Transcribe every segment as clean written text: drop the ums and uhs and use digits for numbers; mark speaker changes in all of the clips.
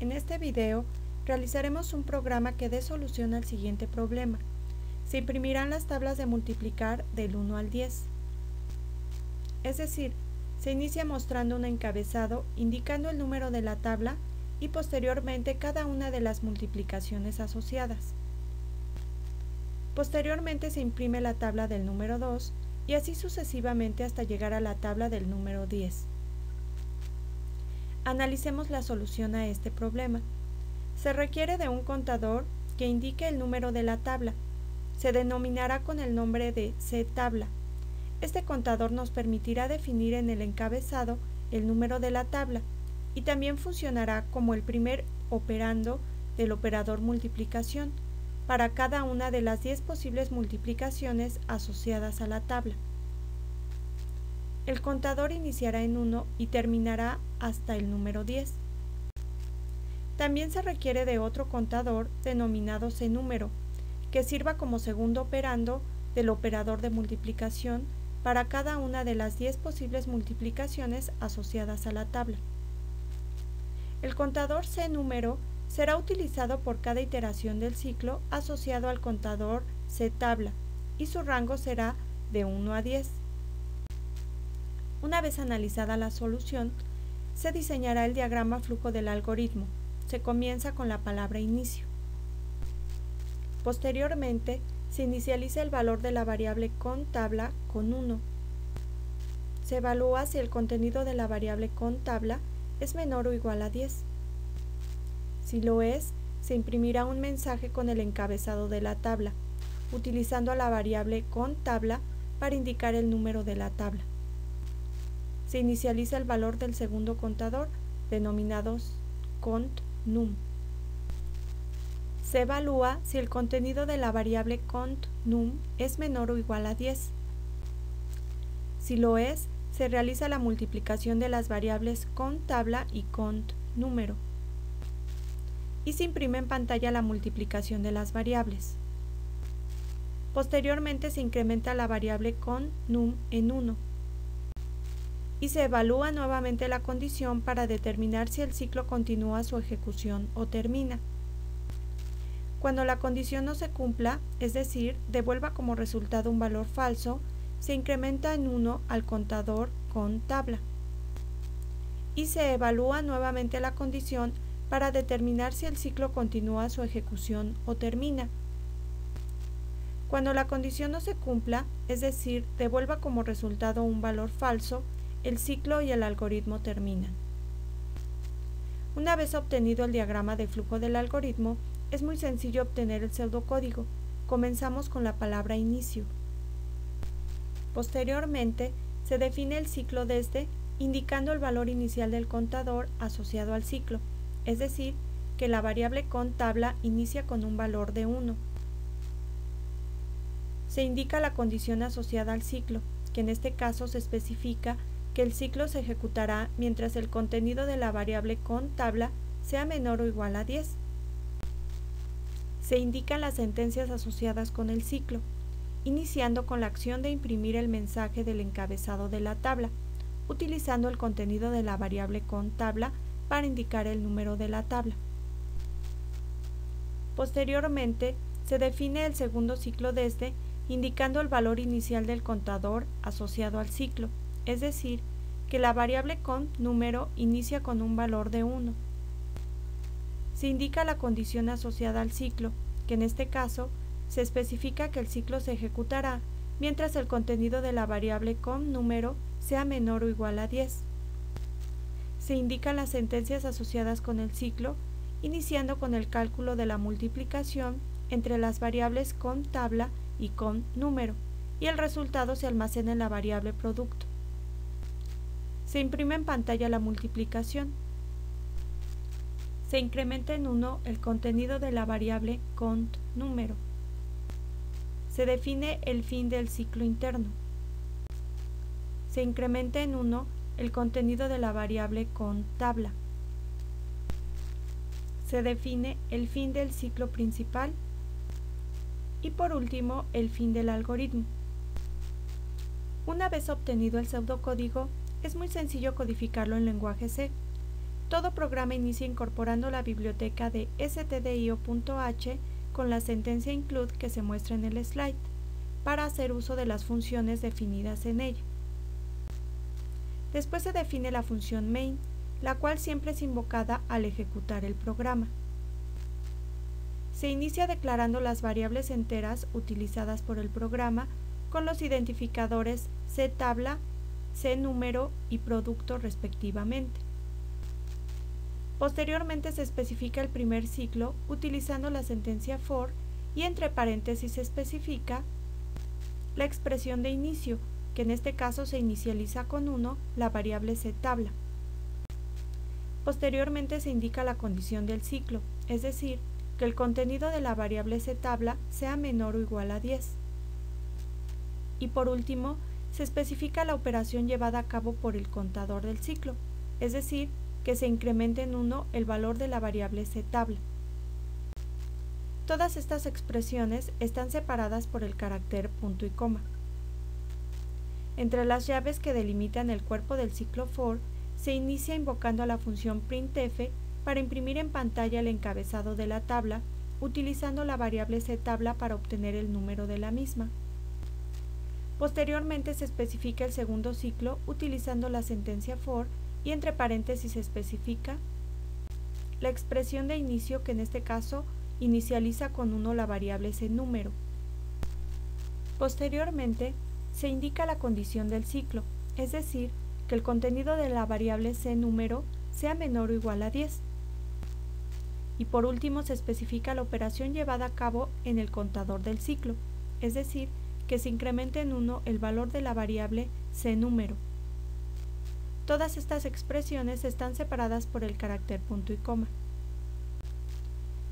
Speaker 1: En este video realizaremos un programa que dé solución al siguiente problema. Se imprimirán las tablas de multiplicar del 1 al 10. Es decir, se inicia mostrando un encabezado indicando el número de la tabla y posteriormente cada una de las multiplicaciones asociadas. Posteriormente se imprime la tabla del número 2 y así sucesivamente hasta llegar a la tabla del número 10. Analicemos la solución a este problema. Se requiere de un contador que indique el número de la tabla. Se denominará con el nombre de ctabla. Este contador nos permitirá definir en el encabezado el número de la tabla y también funcionará como el primer operando del operador multiplicación para cada una de las 10 posibles multiplicaciones asociadas a la tabla. El contador iniciará en 1 y terminará hasta el número 10. También se requiere de otro contador denominado cnúmero, que sirva como segundo operando del operador de multiplicación para cada una de las 10 posibles multiplicaciones asociadas a la tabla. El contador cnúmero será utilizado por cada iteración del ciclo asociado al contador ctabla y su rango será de 1 a 10. Una vez analizada la solución, se diseñará el diagrama flujo del algoritmo. Se comienza con la palabra inicio. Posteriormente, se inicializa el valor de la variable contabla con 1. Se evalúa si el contenido de la variable contabla es menor o igual a 10. Si lo es, se imprimirá un mensaje con el encabezado de la tabla, utilizando la variable contabla para indicar el número de la tabla. Se inicializa el valor del segundo contador, denominado contNum. Se evalúa si el contenido de la variable contNum es menor o igual a 10. Si lo es, se realiza la multiplicación de las variables contabla y contNúmero. Y se imprime en pantalla la multiplicación de las variables. Posteriormente se incrementa la variable conNum en 1. Y se evalúa nuevamente la condición para determinar si el ciclo continúa su ejecución o termina. Cuando la condición no se cumpla, es decir, devuelva como resultado un valor falso, se incrementa en 1 al contador contabla. Y se evalúa nuevamente la condición para determinar si el ciclo continúa su ejecución o termina. Cuando la condición no se cumpla, es decir, devuelva como resultado un valor falso, el ciclo y el algoritmo terminan. Una vez obtenido el diagrama de flujo del algoritmo, es muy sencillo obtener el pseudocódigo. Comenzamos con la palabra inicio. Posteriormente, se define el ciclo desde, indicando el valor inicial del contador asociado al ciclo, es decir, que la variable contabla inicia con un valor de 1. Se indica la condición asociada al ciclo, que en este caso se especifica que el ciclo se ejecutará mientras el contenido de la variable contabla sea menor o igual a 10. Se indican las sentencias asociadas con el ciclo, iniciando con la acción de imprimir el mensaje del encabezado de la tabla, utilizando el contenido de la variable contabla para indicar el número de la tabla. Posteriormente, se define el segundo ciclo desde, indicando el valor inicial del contador asociado al ciclo, es decir, que la variable contNúmero inicia con un valor de 1. Se indica la condición asociada al ciclo, que en este caso se especifica que el ciclo se ejecutará mientras el contenido de la variable contNúmero sea menor o igual a 10. Se indican las sentencias asociadas con el ciclo, iniciando con el cálculo de la multiplicación entre las variables contabla y contNúmero, y el resultado se almacena en la variable producto. Se imprime en pantalla la multiplicación. Se incrementa en 1 el contenido de la variable contNúmero. Se define el fin del ciclo interno. Se incrementa en 1 el contenido de la variable contabla. Se define el fin del ciclo principal. Y por último, el fin del algoritmo. Una vez obtenido el pseudocódigo, es muy sencillo codificarlo en lenguaje C. Todo programa inicia incorporando la biblioteca de stdio.h con la sentencia include que se muestra en el slide, para hacer uso de las funciones definidas en ella. Después se define la función main, la cual siempre es invocada al ejecutar el programa. Se inicia declarando las variables enteras utilizadas por el programa con los identificadores ctabla, cnúmero y producto respectivamente. Posteriormente se especifica el primer ciclo utilizando la sentencia for y entre paréntesis se especifica la expresión de inicio, que en este caso se inicializa con 1 la variable ctabla. Posteriormente se indica la condición del ciclo, es decir, que el contenido de la variable ctabla sea menor o igual a 10. Y por último, se especifica la operación llevada a cabo por el contador del ciclo, es decir, que se incremente en 1 el valor de la variable ctabla. Todas estas expresiones están separadas por el carácter punto y coma. Entre las llaves que delimitan el cuerpo del ciclo for, se inicia invocando a la función printf para imprimir en pantalla el encabezado de la tabla, utilizando la variable ctabla para obtener el número de la misma. Posteriormente se especifica el segundo ciclo utilizando la sentencia for y entre paréntesis se especifica la expresión de inicio, que en este caso inicializa con 1 la variable cnúmero. Posteriormente se indica la condición del ciclo, es decir, que el contenido de la variable cnúmero sea menor o igual a 10. Y por último se especifica la operación llevada a cabo en el contador del ciclo, es decir, que se incremente en 1 el valor de la variable cnúmero. Todas estas expresiones están separadas por el carácter punto y coma.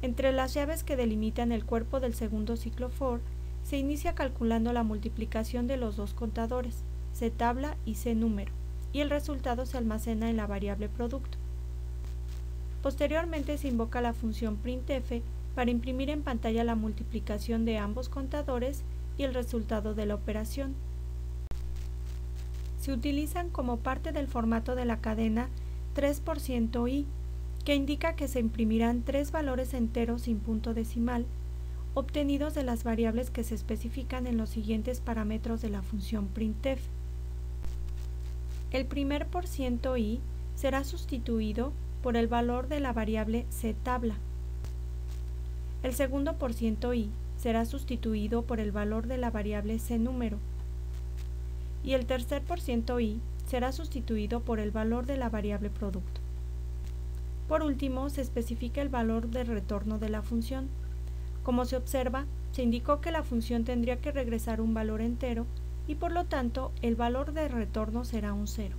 Speaker 1: Entre las llaves que delimitan el cuerpo del segundo ciclo for, se inicia calculando la multiplicación de los dos contadores, ctabla y cnúmero, y el resultado se almacena en la variable producto. Posteriormente se invoca la función printf para imprimir en pantalla la multiplicación de ambos contadores y el resultado de la operación. Se utilizan como parte del formato de la cadena 3%i, que indica que se imprimirán 3 valores enteros sin punto decimal, obtenidos de las variables que se especifican en los siguientes parámetros de la función printf. El primer %i será sustituido por el valor de la variable ctabla. El segundo %i será sustituido por el valor de la variable cnúmero. Y el tercer %i será sustituido por el valor de la variable producto. Por último, se especifica el valor de retorno de la función. Como se observa, se indicó que la función tendría que regresar un valor entero y por lo tanto el valor de retorno será un 0.